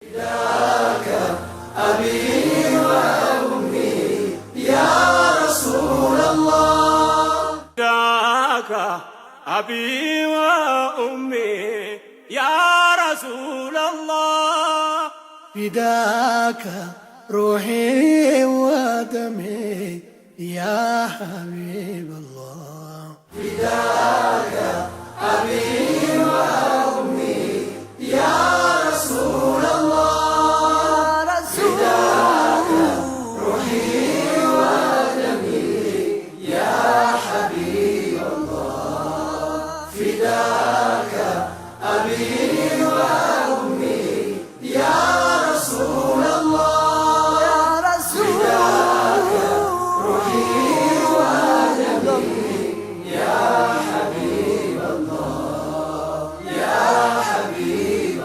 فداك أبي وأمي يا رسول الله فداك أبي وأمي يا رسول الله فداك روحي ودمي يا حبيب الله فداك أبي وأمي يا رسول الله فداك روحي ودمي يا حبيب الله فداك أبي وأمي يا رسول الله يا رسول الله روحي ودمي يا حبيب الله يا حبيب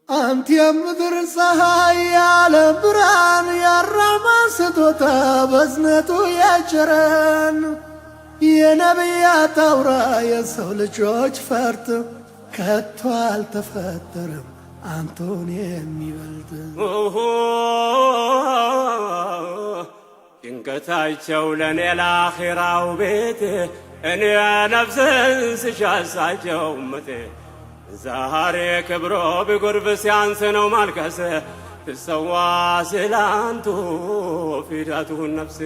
أنت يا مدر ፀሐይ ያለ ብርሃን ያራማን ስጦታ በዝነቱ ያጭረን የነቢያት አውራ የሰው ልጆች ፈርጥ ከቶ አልተፈጠረም አንቶን የሚበልጥ ጭንቀታቸው ለኔ ለአኺራው ቤት እኔ ነፍስን ስሻሳቸው እመቴ ዛሬ ክብሮ ቢጎርፍ ሲያንስ ነው ማልቀስ ትሰዋ ስላንቱ ፊዳቱን ነፍሴ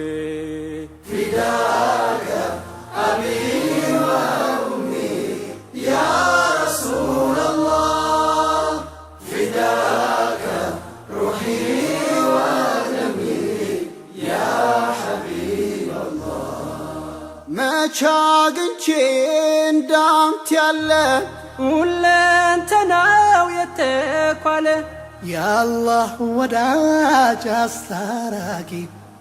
فداك أبي وأمي يا رسول الله فداك روحي ودمي يا حبيب الله ما شاقنش እንዳንተ ያለ ሁለንተናው የተኳለ የአላህ ወዳጅ አስታራቂ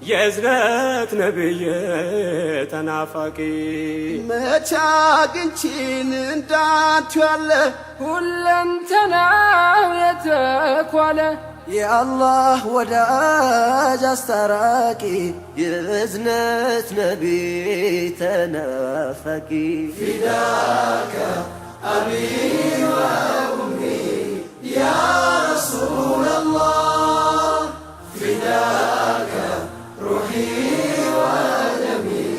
የእዝነት ነብይ ተናፋቂ መቼ አግኝቼን እንዳንተ ያለ ሁለንተናው የተኳለ የአላህ ወዳጅ አስታራቂ የእዝነት ነቢይ ተናፋቂ فداك أبي وأمي يا رسول الله فداك روحي ودمي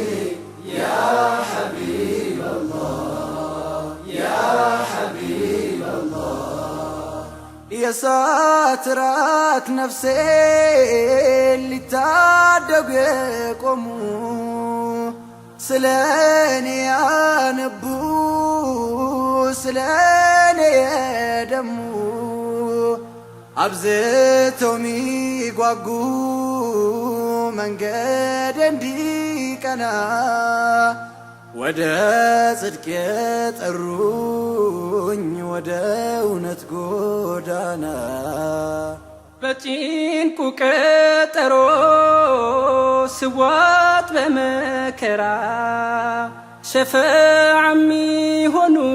يا حبيب الله يا حبيب الله يا ساترات نفسي اللي تعدق قوموا سلاني أنبو سلاني دمو أبزتو ميقواقو منقد انديك أنا ودا صدق يطروني ودا እውነት ጎዳና በጭንቁ ቀጠሮ ስዋጥ በመከራ ሸፈዓ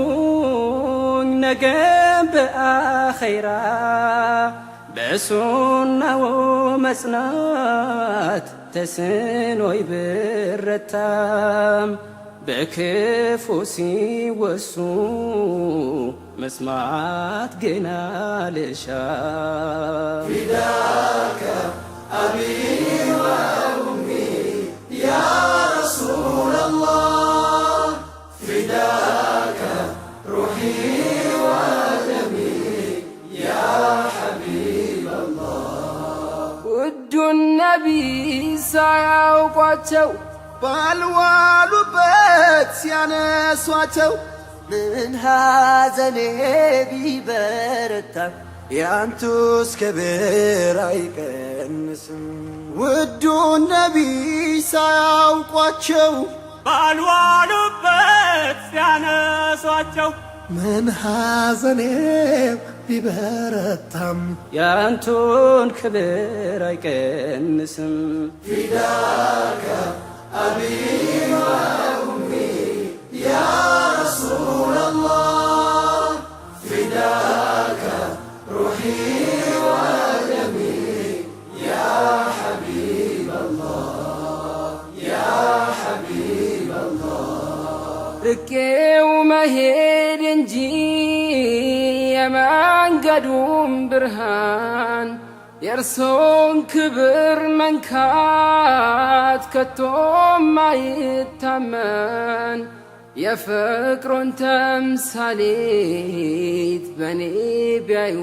ሚሆኑኝ ነገም በአኺራ በሱናው መጽናት ተስኖይ ብረታም በክፉ ሲወሱ መስማት ገና ልሻ فداك أبي وأمي يا رسول الله فداك روحي ودمي يا حبيب الله ውዱ ነቢይ ሳያውቋቸው ባልዋሉበት ሲያነሷቸው ምን ሐዘኔ ቢበረታ ያንቱስ ክብር አይቀንስም ውዱ ነቢይ ሳያውቋቸው ባልዋሉበት ሲያነሷቸው ምን ሐዘኔ ቢበረታም ያንቱን ክብር አይቀንስም فداك أبي وأمي يا رسول الله فداك روحي ودمي يا ርቄው መሄድ እንጂ የመንገዱም ብርሃን የእርሶን ክብር መንካት ከቶም አይታመን። የፍቅሩን ተምሳሌት በኔ ቢያዩ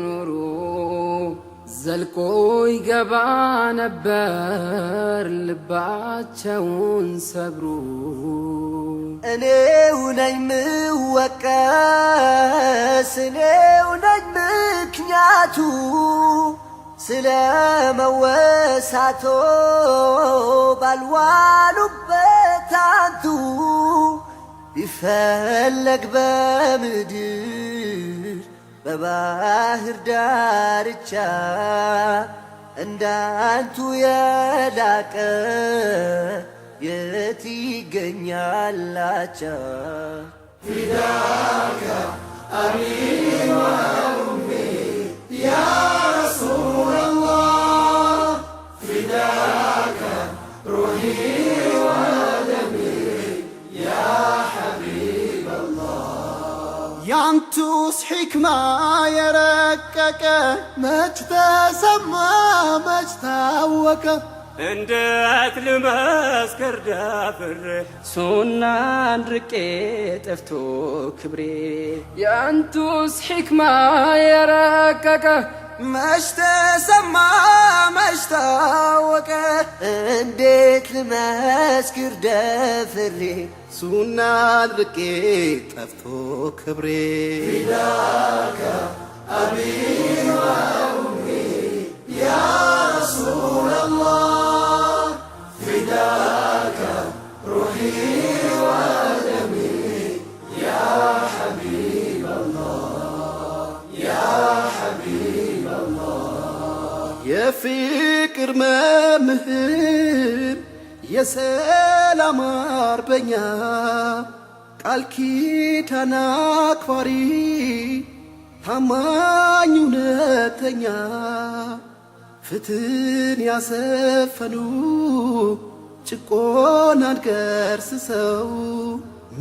ኖሮ ዘልቆ ይገባ ነበር ልባቸውን ሰብሩ። እኔው ነኝ ምወቀስ እኔው ነኝ ምክንያቱ ስለ መወሳቶ ባልዋሉበት አንቱ ቢፈለግ በምድር በባህር ዳርቻ እንዳንቱ የላቀ የት ይገኛላቻ? ፊዳከ አቢ ወኡሚ ያ ረሱለላህ ፊዳከ ሩሒ ወደሚ ያ ሐቢበላህ። ያንቱስ ሕክማ የረቀቀ መች ተሰማ መች ታወቀ? እንዴት ልመስክር ደፍሬ ሱናን ርቄ ጠፍቶ ክብሬ። ያንቱስ ሕክማ የረቀቀ መች ተሰማ መች ታወቀ? እንዴት ልመስክር ደፍሬ ሱናን ርቄ ጠፍቶ ክብሬ። ፊዳከ አቢ ወኡሚ ያ ረሱለላህ ፊዳከ ሩሒ ወደሚ ያ ሐቢበላህ ያ ሐቢበላህ። የፍቅር መምህር የሰላም አርበኛ ቃል ኪዳን አክባሪ ታማኝ እውነተኛ ፍትህን ያሰፈኑ ጭቆናን ገርስሰው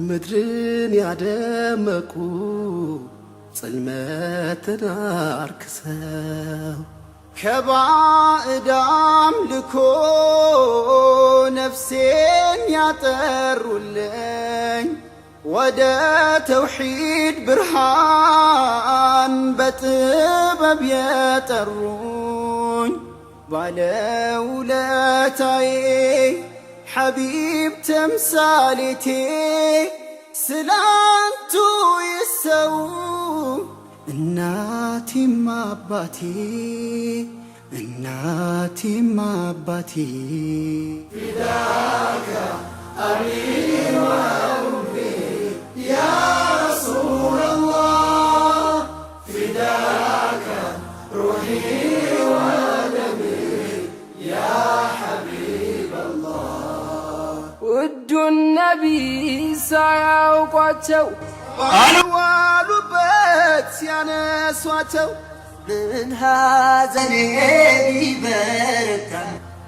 ምድርን ያደመቁ ጽልመትን አርክሰው ከባዕድ አምልኮ ነፍሴን ያጠሩልኝ ወደ ተውሒድ ብርሃን በጥበብ የጠሩኝ ባለውለታዬ ሐቢብ ተምሳሌቴ ስላንቱ ይሰው እናቴም አባቴ እናቴም አባቴ። ፊዳከ አቢ ወኡሚ ያ ረሱለላህ ፊዳከ ሩሒ ወደሚ ያ ሐቢበላህ። ውዱን ነቢይ ሳያውቋቸው ባልዋሉበት ሲያነሷቸው ምን ሐዘኔ ቢበረታ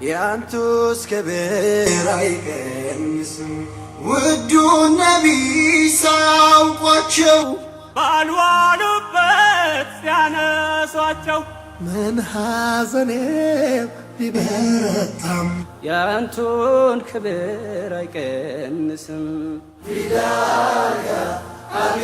ያንቱስ ክብር አይቀንስም። ውዱን ነቢይ ሳያውቋቸው ባልዋሉበት ሲያነሷቸው ምን ሐዘኔ ቢበረታም ያንቱን ክብር አይቀንስም። ፊዳከ አቢ